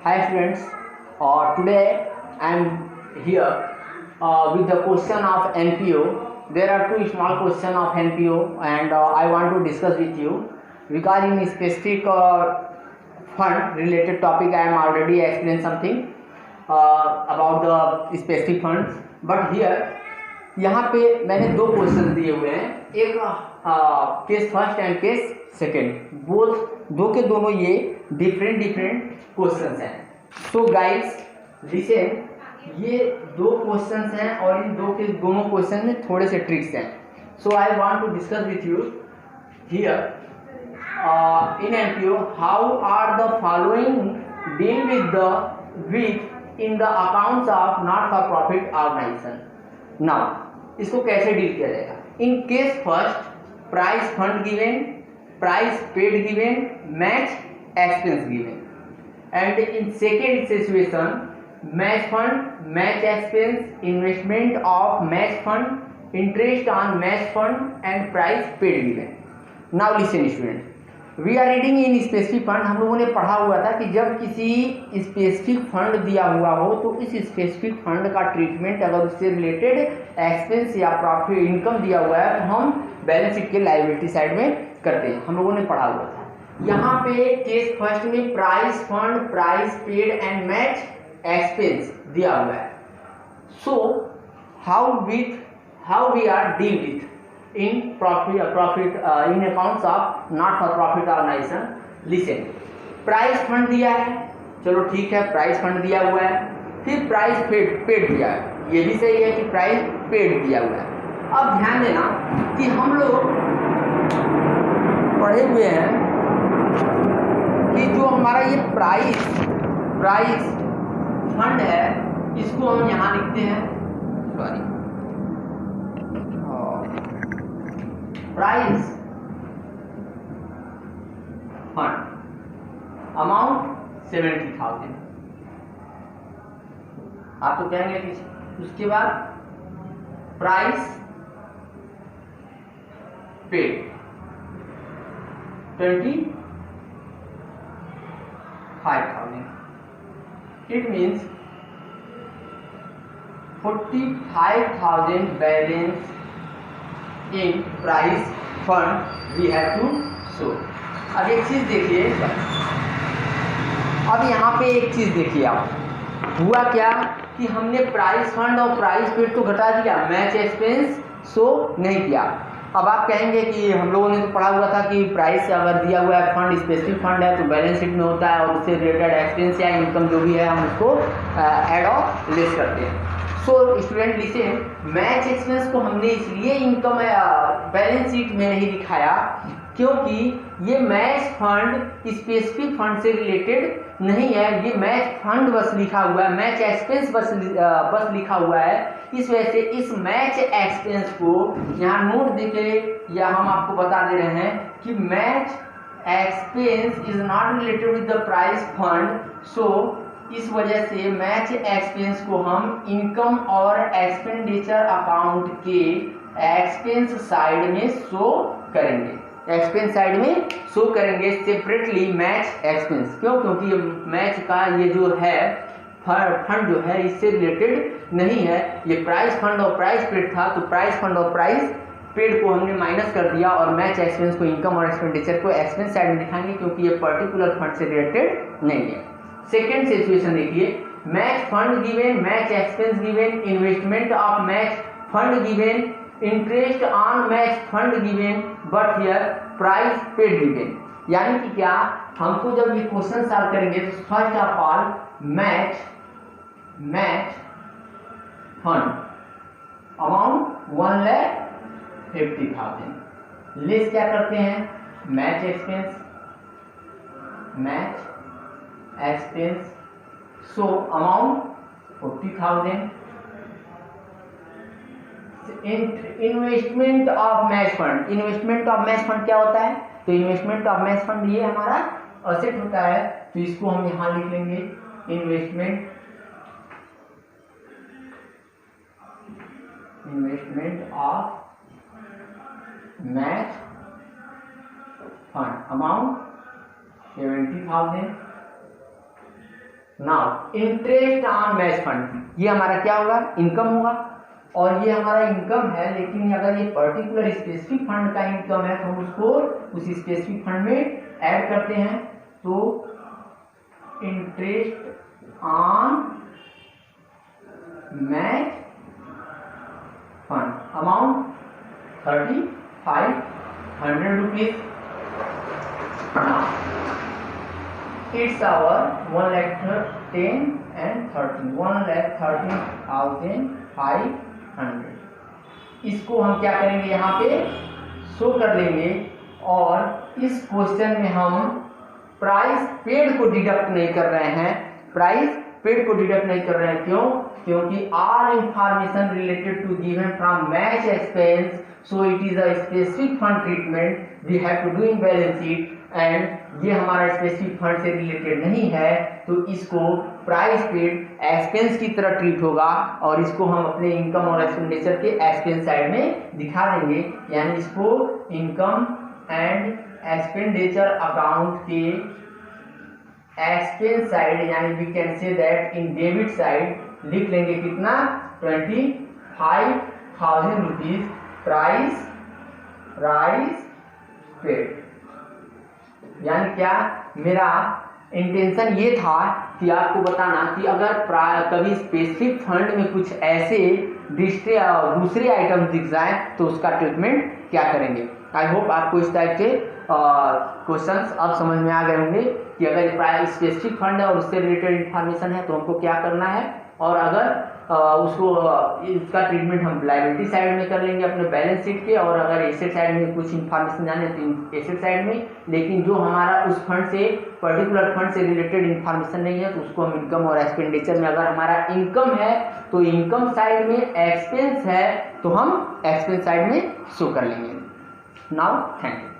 Hi friends, today I am here with the question of NPO. There are two small questions of NPO and I want to discuss with you regarding specific fund related topic. I am already explained something about the specific funds, but here यहाँ पे मैंने दो question दिए हुए हैं, एक case first and case second, both दो के दोनों ये डिफरेंट क्वेश्चंस हैं. सो गाइस लिसन, ये दो क्वेश्चंस हैं और इन दो के दोनों क्वेश्चन में थोड़े से ट्रिक्स हैं. So I want to discuss with you here in NPO how are the following deal with in the accounts of not for profit organisation. Now इसको कैसे डील किया जाएगा. In case first, prize fund given, prize paid given, match expense given. And in second situation, match fund, match expense, investment of match fund, interest on match fund and prize paid given. Now listen student, we are reading in specific fund. हम लोगों ने पढ़ा हुआ था कि जब किसी specific fund दिया हुआ हो तो इस स्पेसिफिक फंड का ट्रीटमेंट अगर उससे रिलेटेड एक्सपेंस या प्रॉफिट इनकम दिया हुआ है तो हम बैलेंस शीट के लायबिलिटी साइड में करते हैं. हम लोगों ने पढ़ा हुआ था. यहाँ पे केस फर्स्ट में prize fund, prize paid and match expense दिया हुआ है. So how we are deal with in profit in accounts of not for profit organization. Listen, price fund दिया है, चलो ठीक है, प्राइस फंड दिया हुआ है. फिर प्राइस पेड दिया है, ये भी सही है कि प्राइस पेड दिया हुआ है. अब ध्यान देना कि हम लोग पढ़े हुए हैं कि जो हमारा ये प्राइस फंड है इसको हम यहाँ लिखते हैं, सॉरी, प्राइस फंड अमाउंट 70,000. आप तो कहेंगे कि उसके बाद prize paid 25,000. It means 45,000 balance in prize fund we have to show. अब एक चीज देखिए, अब यहाँ पे एक चीज देखिए, आप हुआ क्या कि हमने प्राइस फंड और प्राइस पेड तो घटा दिया, मैच एक्सपेंस शो नहीं किया. अब आप कहेंगे कि हम लोगों ने तो पढ़ा हुआ था कि प्राइस अगर दिया हुआ है, फंड स्पेसिफिक फंड है तो बैलेंस शीट में होता है और उससे रिलेटेड एक्सपेंस या इनकम जो भी है हम उसको एड और लेस करते हैं. So student listen, match expense को हमने इसलिए इनकम बैलेंस शीट में नहीं दिखाया क्योंकि ये मैच फंड स्पेसिफिक फंड से रिलेटेड नहीं है. ये मैच फंड बस लिखा हुआ है, मैच एक्सपेंस बस लिखा हुआ है. इस वजह से इस मैच एक्सपेंस को यहाँ नोट देके या हम आपको बता दे रहे हैं कि match expense is not related with the prize fund. So इस वजह से मैच एक्सपेंस को हम इनकम और एक्सपेंडिचर अकाउंट के एक्सपेंस साइड में शो करेंगे, एक्सपेंस साइड में शो करेंगे सेपरेटली मैच एक्सपेंस. क्यों? क्योंकि मैच का ये जो है फंड जो है इससे रिलेटेड नहीं है. ये प्राइस फंड और प्राइस पेड था तो प्राइस फंड और प्राइस पेड को हमने माइनस कर दिया और मैच एक्सपेंस को इनकम और एक्सपेंडिचर को एक्सपेंस साइड में दिखाएंगे क्योंकि ये पर्टिकुलर फंड से रिलेटेड नहीं है. सेकेंड सिचुएशन देखिए, match fund given, match expense given, investment of match fund given, interest on match fund given, but here price paid given. यानी कि क्या, हमको जब ये क्वेश्चन सॉल्व करेंगे तो first of all match fund amount 1,50,000 less क्या करते हैं, match expense so amount 40,000. Investment of match fund, investment of match fund क्या होता है, तो इन्वेस्टमेंट ऑफ मैच फंड ये हमारा असेट होता है तो इसको हम यहां लिख लेंगे investment of match fund amount 70,000. Now interest on match fund, ये हमारा क्या होगा, इनकम होगा, और ये हमारा इनकम है, लेकिन अगर ये पर्टिकुलर स्पेसिफिक फंड का इनकम है तो हम उसको उस स्पेसिफिक फंड में ऐड करते हैं। तो interest on match fund amount 3500 rupees. It's our 1,10,000 and 13 1,13,500। इसको हम क्या करेंगे, यहाँ पे शो कर लेंगे, और इस क्वेश्चन में हम प्राइस पेड को डिडक्ट नहीं कर रहे हैं, प्राइस पेड को डिडक्ट नहीं कर रहे हैं। क्यों? क्योंकि all information related to given from match expense, so it is a specific fund treatment we have to do in balance sheet, and ये हमारा स्पेसिफिक फंड से रिलेटेड नहीं है, तो इसको प्राइस पेड एक्सपेंस की तरह ट्रीट होगा, और इसको हम अपने इनकम और एक्सपेंडिचर के एक्सपेंस साइड में दिखा देंगे, यानी इसको इनकम एंड एक्सपेंडिचर अकाउंट के एक्सपेंस साइड, यानी we can say that in debit side लिख लेंगे कितना, 25,000 रुपीज प्राइस पेड। यानी क्या, मेरा इंटेंशन ये था कि आपको बताना कि अगर कभी स्पेसिफिक फंड में कुछ ऐसे दूसरे आइटम दिख जाए तो उसका ट्रीटमेंट क्या करेंगे। आई होप आपको इस टाइप के क्वेश्चंस अब समझ में आ गए होंगे कि अगर स्पेसिफिक फंड है और उससे रिलेटेड इंफॉर्मेशन है तो हमको क्या करना है, और अगर इसका ट्रीटमेंट हम लायबिलिटी साइड में कर लेंगे अपने बैलेंस शीट के, और अगर एसेट साइड में कुछ इंफॉर्मेशन जाने तो एसेट साइड में, लेकिन जो हमारा उस फंड से पर्टिकुलर फंड से रिलेटेड इंफॉर्मेशन नहीं है तो उसको हम इनकम और एक्सपेंडिचर में, अगर हमारा इनकम है तो इनकम साइड में, एक्सपेंस है तो हम एक्सपेंस साइड में शो कर लेंगे। Now thank you.